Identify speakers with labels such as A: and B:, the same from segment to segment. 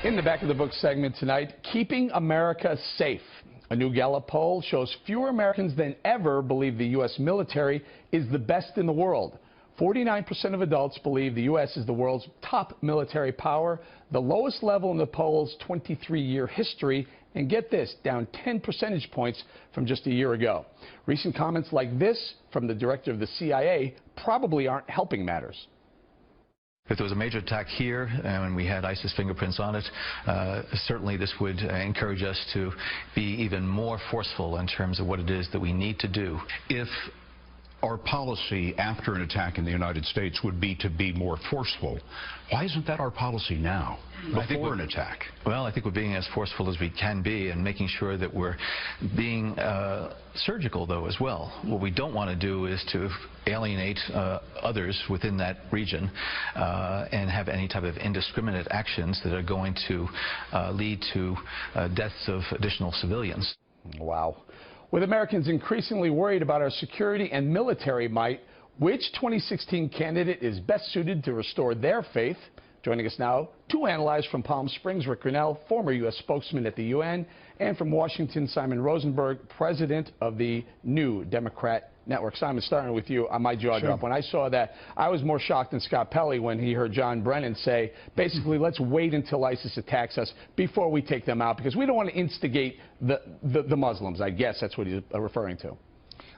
A: In the Back of the Book segment tonight, keeping America safe. A new Gallup poll shows fewer Americans than ever believe the U.S. military is the best in the world. 49% of adults believe the U.S. is the world's top military power, the lowest level in the poll's 23-year history, and get this, down 10 percentage points from just a year ago. Recent comments like this from the director of the CIA probably aren't helping matters.
B: If there was a major attack here and we had ISIS fingerprints on it, certainly this would encourage us to be even more forceful in terms of what it is that we need to do.
C: If our policy after an attack in the United States would be to be more forceful, why isn't that our policy now, before an attack?
B: Well, I think we're being as forceful as we can be and making sure that we're being surgical, though, as well. What we don't want to do is to alienate others within that region and have any type of indiscriminate actions that are going to lead to deaths of additional civilians.
A: Wow. With Americans increasingly worried about our security and military might, which 2016 candidate is best suited to restore their faith? Joining us now to analyze from Palm Springs, Rick Grenell, former U.S. spokesman at the UN, and from Washington, Simon Rosenberg, president of the New Democrat Network. Simon, starting with you, my jaw dropped. When I saw that, I was more shocked than Scott Pelley when he heard John Brennan say, basically, let's wait until ISIS attacks us before we take them out, because we don't want to instigate the Muslims. I guess that's what he's referring to.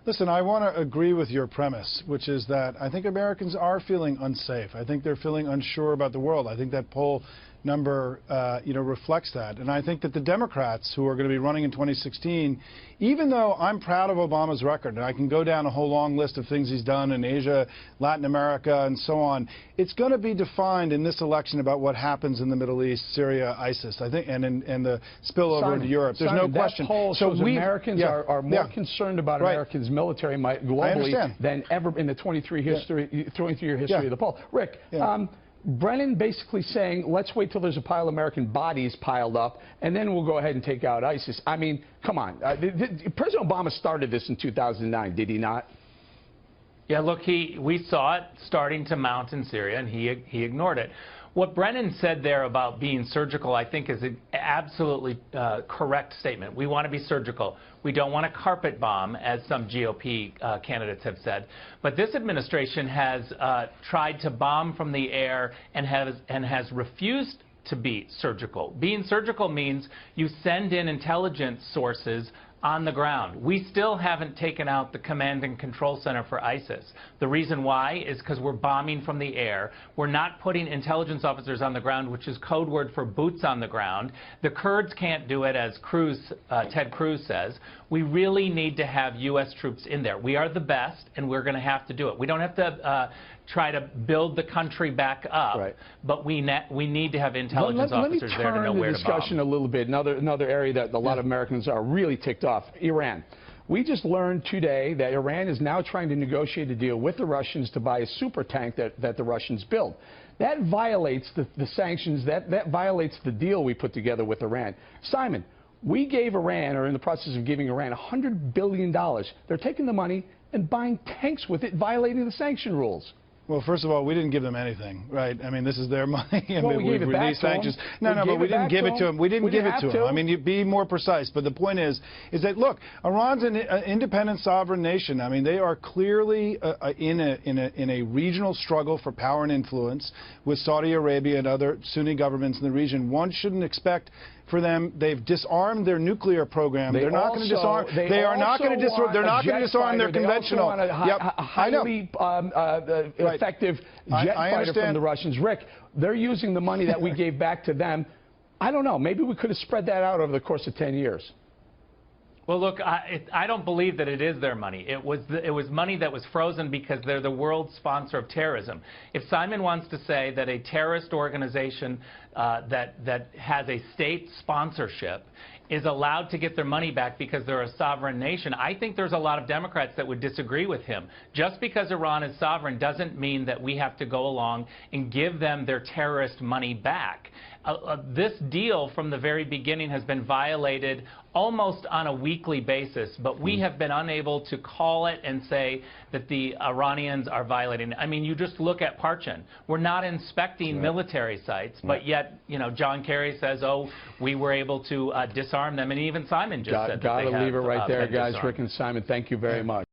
D: Listen, I want to agree with your premise, which is that I think Americans are feeling unsafe. I think they're feeling unsure about the world. I think that poll number, reflects that. And I think that the Democrats who are going to be running in 2016, even though I'm proud of Obama's record, and I can go down a whole long list of things he's done in Asia, Latin America, and so on, it's going to be defined in this election about what happens in the Middle East, Syria, ISIS, I think, and the spillover into Europe. There's no question.
A: That poll shows Americans are more concerned about Americans' military might globally than ever in the 23-year history of the poll. Rick, Brennan basically saying, let's wait till there's a pile of American bodies piled up, and then we'll go ahead and take out ISIS. I mean, come on. President Obama started this in 2009, did he not?
E: Yeah, look, we saw it starting to mount in Syria, and he ignored it. What Brennan said there about being surgical, I think, is an absolutely correct statement. We want to be surgical. We don't want to carpet bomb, as some GOP candidates have said. But this administration has tried to bomb from the air and has refused to be surgical. Being surgical means you send in intelligence sources on the ground. We still haven't taken out the command and control center for ISIS. The reason why is because we're bombing from the air. We're not putting intelligence officers on the ground, which is code word for boots on the ground. The Kurds can't do it, as Ted Cruz says. We really need to have U.S. troops in there. We are the best, and we're going to have to do it. We don't have to try to build the country back up, but we need to have intelligence officers there to know where to bomb.
A: Let me turn the discussion a little bit. Another area that a lot of Americans are really ticked off, Iran. We just learned today that Iran is now trying to negotiate a deal with the Russians to buy a super tank that the Russians build. That violates the sanctions. That violates the deal we put together with Iran. Simon, we gave Iran, or in the process of giving Iran, $100 billion. They're taking the money and buying tanks with it, violating the sanction rules.
D: Well, first of all, we didn't give them anything, right? I mean, this is their money.
A: Well, we gave it back to them.
D: No, but we didn't give it to them. We didn't give it to them. I mean, you be more precise. But the point is that, look, Iran's an independent sovereign nation. I mean, they are clearly in a regional struggle for power and influence with Saudi Arabia and other Sunni governments in the region. One shouldn't expect for them, they've disarmed their nuclear program. They're not going to disarm. They are not going to disarm. They're not going to disarm their conventional.
A: They also want a highly effective jet fighter from the Russians. Rick, they're using the money that we gave back to them. I don't know. Maybe we could have spread that out over the course of 10 years.
E: Well, look, I don't believe that it is their money. It was money that was frozen because they're the world sponsor of terrorism. If Simon wants to say that a terrorist organization that has a state sponsorship is allowed to get their money back because they're a sovereign nation, I think there's a lot of Democrats that would disagree with him. Just because Iran is sovereign doesn't mean that we have to go along and give them their terrorist money back. This deal from the very beginning has been violated almost on a weekly basis, but we have been unable to call it and say that the Iranians are violating it. I mean, you just look at Parchin. We're not inspecting military sites, but yet, you know, John Kerry says, oh, we were able to disarm them, and even Simon just said that they have
A: leave it right there,
E: been
A: guys.
E: disarmed.
A: Rick and Simon, thank you very much.